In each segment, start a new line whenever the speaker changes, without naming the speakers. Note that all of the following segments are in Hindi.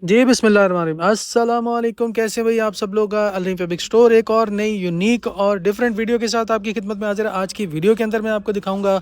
जी, बिस्मिल्लाहिर्रहमानिर्रहीम। अस्सलामुअलैकुम, कैसे भाई आप सब लोग। अल फैब्रिक स्टोर एक और नई यूनिक और डिफरेंट वीडियो के साथ आपकी खिदमत में हाजिर है। आज की वीडियो के अंदर मैं आपको दिखाऊंगा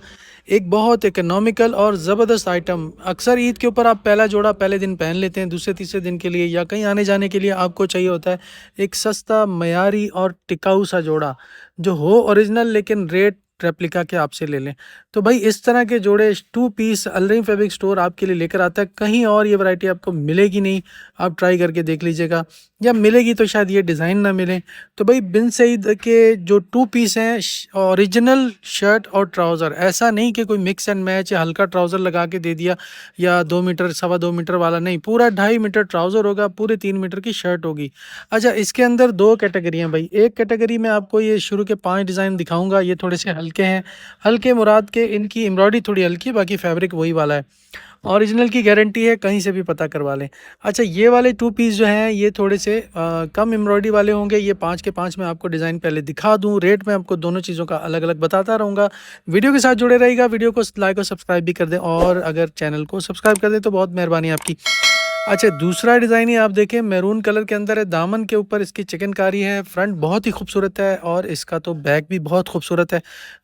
एक बहुत इकोनॉमिकल और ज़बरदस्त आइटम। अक्सर ईद के ऊपर आप पहला जोड़ा पहले दिन पहन लेते हैं, दूसरे तीसरे दिन के लिए या कहीं आने जाने के लिए आपको चाहिए होता है एक सस्ता, मयारी और टिकाऊ सा जोड़ा जो हो ओरिजिनल, लेकिन रेट रेप्लिका के आपसे ले लें। तो भाई इस तरह के जोड़े टू पीस अलरीम फैब्रिक स्टोर आपके लिए लेकर आता है। कहीं और ये वैरायटी आपको मिलेगी नहीं, आप ट्राई करके देख लीजिएगा, या मिलेगी तो शायद ये डिज़ाइन ना मिले। तो भाई बिन सईद के जो टू पीस हैं, ओरिजिनल शर्ट और ट्राउज़र, ऐसा नहीं कि कोई मिक्स एंड मैच या हल्का ट्राउज़र लगा के दे दिया या 2 मीटर 2.25 मीटर वाला, नहीं, पूरा 2.5 मीटर ट्राउज़र होगा, पूरे 3 मीटर की शर्ट होगी। अच्छा, इसके अंदर दो कैटेगरी हैं भाई। एक कैटेगरी में आपको ये शुरू के 5 डिज़ाइन दिखाऊंगा, ये थोड़े से हल्के हैं। हल्के मुराद के इनकी एम्ब्रॉयडरी थोड़ी हल्की है, बाकी फैब्रिक वही वाला है। ओरिजिनल की गारंटी है, कहीं से भी पता करवा लें। अच्छा, ये वाले टू पीस जो हैं ये थोड़े से कम एम्ब्रॉयडरी वाले होंगे। ये 5 के 5 मैं आपको डिज़ाइन पहले दिखा दूं, रेट मैं आपको दोनों चीज़ों का अलग अलग बताता रहूँगा। वीडियो के साथ जुड़े रहिएगा, वीडियो को लाइक और सब्सक्राइब भी कर दें, और अगर चैनल को सब्सक्राइब कर दें तो बहुत मेहरबानी आपकी। अच्छा, दूसरा डिज़ाइन ही आप देखें, मैरून कलर के अंदर है, दामन के ऊपर इसकी चिकनकारी है, फ्रंट बहुत ही खूबसूरत है और इसका तो बैक भी बहुत खूबसूरत है।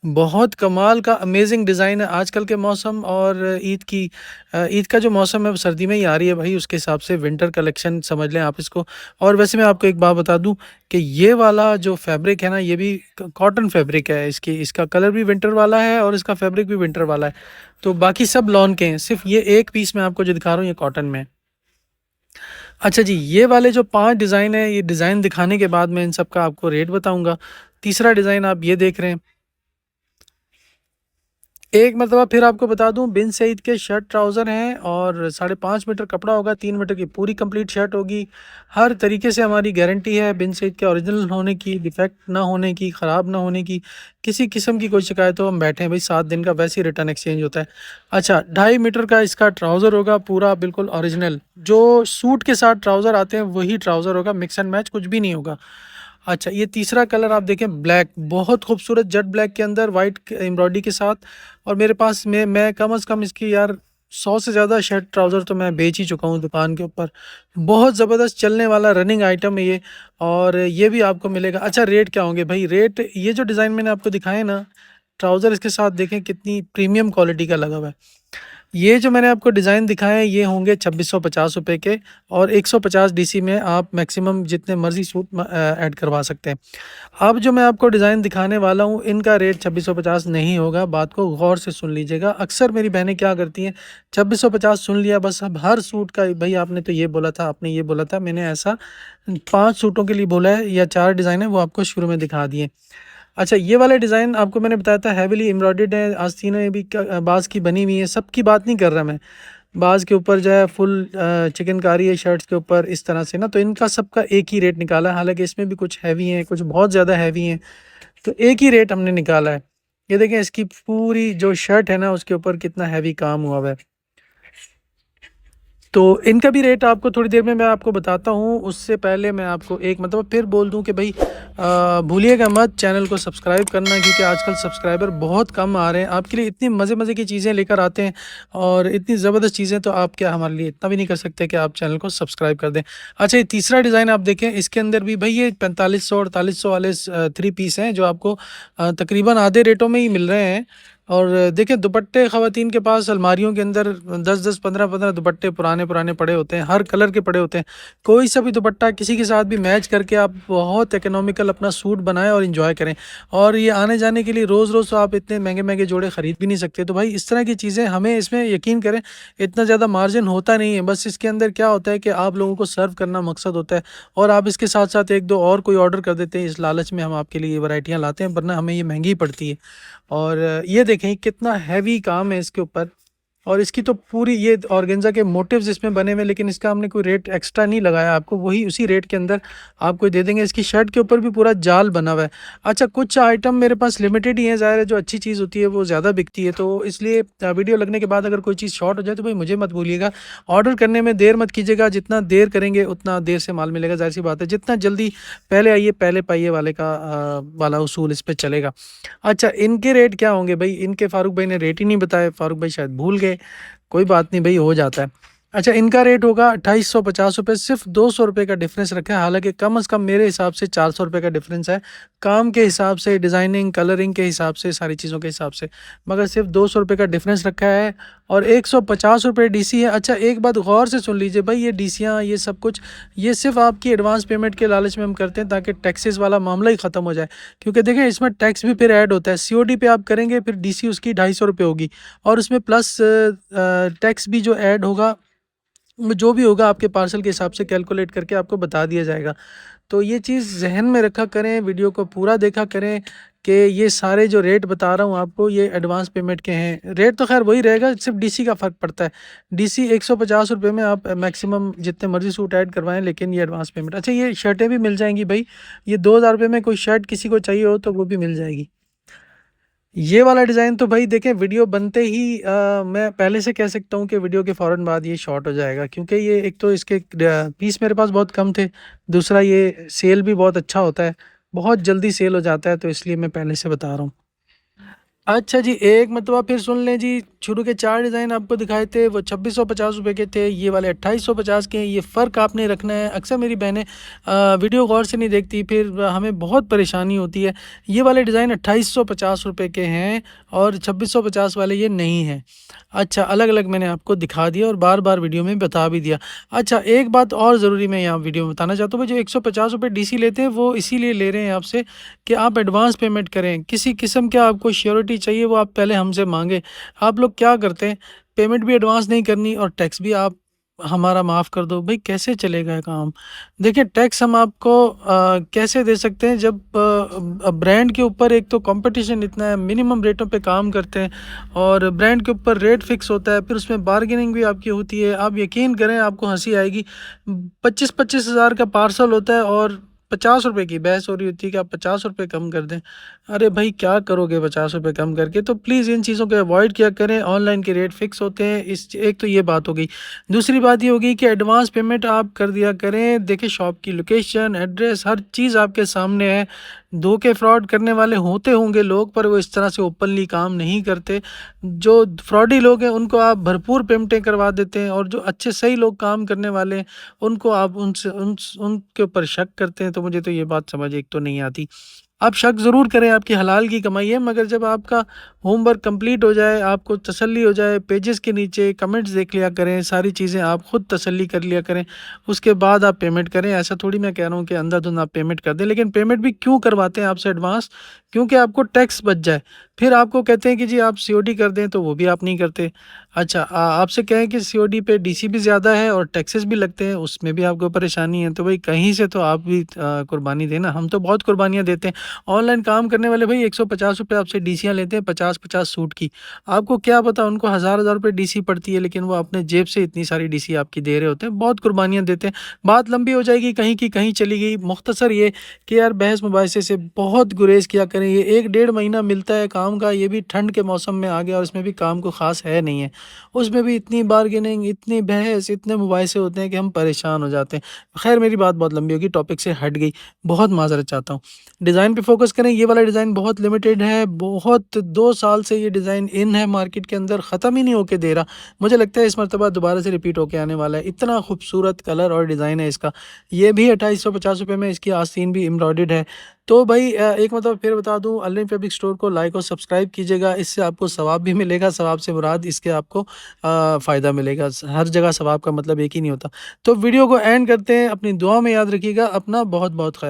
बहुत कमाल का अमेजिंग डिज़ाइन है। आजकल के मौसम और ईद का जो मौसम है वो सर्दी में ही आ रही है भाई, उसके हिसाब से विंटर कलेक्शन समझ लें आप इसको। और वैसे मैं आपको एक बात बता दूं कि ये वाला जो फैब्रिक है ना, ये भी कॉटन फैब्रिक है। इसका कलर भी विंटर वाला है और इसका फैब्रिक भी विंटर वाला है। तो बाकी सब लॉन के हैं, सिर्फ ये एक पीस मैं आपको जो दिखा रहा हूँ ये कॉटन में है। अच्छा जी, ये वाले जो 5 डिज़ाइन है, ये डिज़ाइन दिखाने के बाद मैं इन सब का आपको रेट बताऊंगा। तीसरा डिज़ाइन आप ये देख रहे हैं। एक मरतबा फिर आपको बता दूं, बिन सईद के शर्ट ट्राउज़र हैं और 5.5 मीटर कपड़ा होगा, 3 मीटर की पूरी कंप्लीट शर्ट होगी। हर तरीके से हमारी गारंटी है बिन सईद के ओरिजिनल होने की, डिफेक्ट ना होने की, ख़राब ना होने की। किसी किस्म की कोई शिकायत हो हम बैठे हैं भाई, 7 दिन का वैसे ही रिटर्न एक्सचेंज होता है। अच्छा, 2.5 मीटर का इसका ट्राउज़र होगा, पूरा बिल्कुल ओरिजिनल। जो सूट के साथ ट्राउज़र आते हैं वही ट्राउज़र होगा, मिक्स एंड मैच कुछ भी नहीं होगा। अच्छा, ये तीसरा कलर आप देखें, ब्लैक, बहुत खूबसूरत जेट ब्लैक के अंदर वाइट एम्ब्रॉयडरी के साथ। और मेरे पास में मैं कम से कम इसकी यार 100 से ज़्यादा शर्ट ट्राउज़र तो मैं बेच ही चुका हूँ दुकान के ऊपर। बहुत ज़बरदस्त चलने वाला रनिंग आइटम है ये, और ये भी आपको मिलेगा। अच्छा, रेट क्या होंगे भाई? रेट, ये जो डिज़ाइन मैंने आपको दिखाए ना, ट्राउज़र इसके साथ देखें कितनी प्रीमियम क्वालिटी का लगा हुआ है। ये जो मैंने आपको डिज़ाइन दिखाए हैं ये होंगे 2650 रुपये के, और 150 डीसी में आप मैक्सिमम जितने मर्जी सूट ऐड करवा सकते हैं। अब जो मैं आपको डिज़ाइन दिखाने वाला हूँ इनका रेट 2650 नहीं होगा, बात को गौर से सुन लीजिएगा। अक्सर मेरी बहनें क्या करती हैं, 2650 सुन लिया बस, अब हर सूट का भाई आपने तो ये बोला था, आपने ये बोला था, मैंने ऐसा 5 सूटों के लिए बोला है, या 4 डिज़ाइन है वो आपको शुरू में दिखा दिए। अच्छा, ये वाला डिज़ाइन आपको मैंने बताया था हैवीली एम्ब्रॉयडर्ड है, आस्तीनें भी बाज़ की बनी हुई है, सब की बात नहीं कर रहा मैं। बाज़ के ऊपर जो है फुल चिकनकारी है शर्ट्स के ऊपर इस तरह से ना, तो इनका सबका एक ही रेट निकाला है। हालांकि इसमें भी कुछ हैवी हैं, कुछ बहुत ज़्यादा हैवी हैं, तो एक ही रेट हमने निकाला है। ये देखें, इसकी पूरी जो शर्ट है ना उसके ऊपर कितना हैवी काम हुआ हुआ है। तो इनका भी रेट आपको थोड़ी देर में मैं आपको बताता हूँ। उससे पहले मैं आपको एक मतलब फिर बोल दूँ कि भाई भूलिएगा मत चैनल को सब्सक्राइब करना, क्योंकि आजकल सब्सक्राइबर बहुत कम आ रहे हैं। आपके लिए इतनी मज़े मज़े की चीज़ें लेकर आते हैं और इतनी ज़बरदस्त चीज़ें, तो आप क्या हमारे लिए इतना भी नहीं कर सकते कि आप चैनल को सब्सक्राइब कर दें। अच्छा, ये तीसरा डिज़ाइन आप देखें, इसके अंदर भी भाई ये 4500 4800 वाले 3 पीस हैं जो आपको तकरीबन आधे रेटों में ही मिल रहे हैं। और देखिए, दुपट्टे ख़वातीन के पास अलमारियों के अंदर 10-10 15-15 दुपट्टे पुराने पुराने पड़े होते हैं, हर कलर के पड़े होते हैं। कोई सा भी दुपट्टा किसी के साथ भी मैच करके आप बहुत इकोनॉमिकल अपना सूट बनाएं और इन्जॉय करें। और ये आने जाने के लिए रोज़ रोज़ तो आप इतने महंगे महंगे जोड़े ख़रीद भी नहीं सकते। तो भाई इस तरह की चीज़ें, हमें इसमें यकीन करें इतना ज़्यादा मार्जिन होता नहीं है, बस इसके अंदर क्या होता है कि आप लोगों को सर्व करना मकसद होता है, और आप इसके साथ साथ एक दो और कोई ऑर्डर कर देते हैं, इस लालच में हम आपके लिए ये वैरायटियाँ लाते हैं, वरना हमें ये महंगी पड़ती है। और ये देखें कितना हैवी काम है इसके ऊपर, और इसकी तो पूरी ये ऑर्गेन्जा के मोटिव्स इसमें बने हुए, लेकिन इसका हमने कोई रेट एक्स्ट्रा नहीं लगाया, आपको वही उसी रेट के अंदर आपको दे देंगे। इसकी शर्ट के ऊपर भी पूरा जाल बना हुआ है। अच्छा, कुछ आइटम मेरे पास लिमिटेड ही है, ज़ाहिर है जो अच्छी चीज़ होती है वो ज़्यादा बिकती है, तो इसलिए वीडियो लगने के बाद अगर कोई चीज़ शॉर्ट हो जाए तो भाई मुझे मत भूलिएगा। ऑर्डर करने में देर मत कीजिएगा, जितना देर करेंगे उतना देर से माल मिलेगा, ज़ाहिर सी बात है। जितना जल्दी पहले आइए पहले पाइए वाले का वाला उसूल इस पर चलेगा। अच्छा, इनके रेट क्या होंगे भाई? इनके फारूक भाई ने रेट ही नहीं बताए, फारूक भाई शायद भूल गए, कोई बात नहीं भाई, हो जाता है। अच्छा, इनका रेट होगा 2850 रुपये, सिर्फ 200 रुपये का डिफरेंस रखा है। हालांकि कम से कम मेरे हिसाब से 400 रुपये का डिफरेंस है, काम के हिसाब से, डिज़ाइनिंग कलरिंग के हिसाब से, सारी चीज़ों के हिसाब से, मगर सिर्फ 200 रुपये का डिफरेंस रखा है और 150 रुपये डीसी है। अच्छा, एक बात गौर से सुन लीजिए भाई, ये डीसीयाँ ये सब कुछ ये सिर्फ आपकी एडवांस पेमेंट के लालच में हम करते हैं ताकि टैक्सेस वाला मामला ही ख़त्म हो जाए, क्योंकि देखें इसमें टैक्स भी फिर ऐड होता है। सीओडी पे आप करेंगे फिर डीसी उसकी 250 रुपये होगी और उसमें प्लस टैक्स भी जो ऐड होगा, जो भी होगा आपके पार्सल के हिसाब से कैलकुलेट करके आपको बता दिया जाएगा। तो ये चीज़ ज़हन में रखा करें, वीडियो को पूरा देखा करें कि ये सारे जो रेट बता रहा हूँ आपको ये एडवांस पेमेंट के हैं। रेट तो खैर वही रहेगा, सिर्फ डीसी का फ़र्क पड़ता है। डीसी 150 रुपये में आप मैक्सिमम जितने मर्ज़ी सूट ऐड करवाएं, लेकिन ये एडवांस पेमेंट। अच्छा, ये शर्टें भी मिल जाएंगी भाई, ये 2000 रुपये में कोई शर्ट किसी को चाहिए हो तो वो भी मिल जाएगी। ये वाला डिज़ाइन तो भाई देखें वीडियो बनते ही मैं पहले से कह सकता हूँ कि वीडियो के फ़ौरन बाद ये शॉर्ट हो जाएगा, क्योंकि ये एक तो इसके पीस मेरे पास बहुत कम थे, दूसरा ये सेल भी बहुत अच्छा होता है, बहुत जल्दी सेल हो जाता है, तो इसलिए मैं पहले से बता रहा हूँ। अच्छा जी, एक मरतबा फिर सुन लें जी, शुरू के 4 डिज़ाइन आपको दिखाए थे वो 2650 रुपये के थे, ये वाले 2850 के हैं। ये फ़र्क आपने रखना है। अक्सर मेरी बहनें वीडियो गौर से नहीं देखती, फिर हमें बहुत परेशानी होती है। ये वाले डिज़ाइन 2850 रुपये के हैं और 2650 वाले ये नहीं हैं। अच्छा, अलग अलग मैंने आपको दिखा दिया और बार बार वीडियो में बता भी दिया। अच्छा, एक बात और ज़रूरी मैं यहाँ वीडियो में बताना चाहता हूँ, जो 150 रुपये डीसी लेते हैं वो इसीलिए ले रहे हैं आपसे कि आप एडवांस पेमेंट करें। किसी किस्म का आपको श्योरिटी चाहिए वो आप पहले हमसे मांगे। आप लोग क्या करते हैं, पेमेंट भी एडवांस नहीं करनी और टैक्स भी आप हमारा माफ़ कर दो। भाई कैसे चलेगा ये काम? देखिए, टैक्स हम आपको कैसे दे सकते हैं जब ब्रांड के ऊपर एक तो कंपटीशन इतना है, मिनिमम रेटों पे काम करते हैं और ब्रांड के ऊपर रेट फिक्स होता है, फिर उसमें बार्गेनिंग भी आपकी होती है। आप यकीन करें, आपको हंसी आएगी, 25-25 हज़ार का पार्सल होता है और 50 रुपये की बहस हो रही होती है कि आप 50 रुपये कम कर दें। अरे भाई, क्या करोगे 50 रुपये कम करके? तो प्लीज़ इन चीज़ों को अवॉइड किया करें। ऑनलाइन के रेट फिक्स होते हैं। इस एक तो ये बात हो गई। दूसरी बात ये होगी कि एडवांस पेमेंट आप कर दिया करें। देखिए, शॉप की लोकेशन, एड्रेस, हर चीज़ आपके सामने है। धोखे फ्रॉड करने वाले होते होंगे लोग, पर वो इस तरह से ओपनली काम नहीं करते। जो फ्रॉडी लोग हैं उनको आप भरपूर पेमेंटें करवा देते हैं और जो अच्छे सही लोग काम करने वाले हैं उनको आप उनके ऊपर शक करते हैं। तो मुझे तो ये बात समझ एक तो नहीं आती। आप शक ज़रूर करें, आपकी हलाल की कमाई है, मगर जब आपका होमवर्क कंप्लीट हो जाए, आपको तसल्ली हो जाए, पेजेस के नीचे कमेंट्स देख लिया करें, सारी चीज़ें आप खुद तसल्ली कर लिया करें, उसके बाद आप पेमेंट करें। ऐसा थोड़ी मैं कह रहा हूँ कि अंधाधुंध आप पेमेंट कर दें, लेकिन पेमेंट भी क्यों करवाते हैं आपसे एडवांस? क्योंकि आपको टैक्स बच जाए। फिर आपको कहते हैं कि जी आप सीओडी कर दें, तो वो भी आप नहीं करते। अच्छा, आपसे कहें कि सीओडी पे डीसी भी ज़्यादा है और टैक्सेस भी लगते हैं, उसमें भी आपको परेशानी है। तो भाई कहीं से तो आप भी कुर्बानी देना। हम तो बहुत कुर्बानियाँ देते हैं। ऑनलाइन काम करने वाले भाई 150 रुपये आपसे डीसीयाँ लेते हैं 50-50 सूट की। आपको क्या पता उनको हज़ार-हज़ार रुपये डीसी पड़ती है, लेकिन वो अपने जेब से इतनी सारी डीसी आपकी दे रहे होते हैं। बहुत कुर्बानियाँ देते हैं। बात लंबी हो जाएगी, कहीं की कहीं चली गई। मुख्तसर ये कि यार बहस मुबाहिसे से बहुत गुरेज़ किया करें। ये 1 डेढ़ महीना मिलता है काम का, ये भी ठंड के मौसम में आ गया और इसमें भी काम को ख़ास है नहीं है। उसमें भी इतनी बार्गेनिंग, इतनी बहस, इतने मुबाहिसे होते हैं कि हम परेशान हो जाते हैं। ख़ैर, मेरी बात बहुत लंबी होगी, टॉपिक से हट गई। बहुत माज़रत चाहता हूँ। डिज़ाइन पे फ़ोकस करें। ये वाला डिज़ाइन बहुत लिमिटेड है, बहुत 2 साल से ये डिज़ाइन इन है मार्केट के अंदर, ख़त्म ही नहीं होके दे रहा। मुझे लगता है इस मरतबा दोबारा से रिपीट होके आने वाला है। इतना खूबसूरत कलर और डिज़ाइन है इसका। ये भी 2850 रुपये में, इसकी आस्तीन भी एम्ब्रॉयडर्ड है। तो भाई एक मतलब फिर बता दूँ, अल-नईम फैब्रिक स्टोर को लाइक और सब्सक्राइब कीजिएगा। इससे आपको सवाब भी मिलेगा, सवाब से मुराद इसके आपको फ़ायदा मिलेगा। हर जगह सवाब का मतलब एक ही नहीं होता। तो वीडियो को एंड करते हैं। अपनी दुआ में याद रखिएगा। अपना बहुत बहुत ख़याल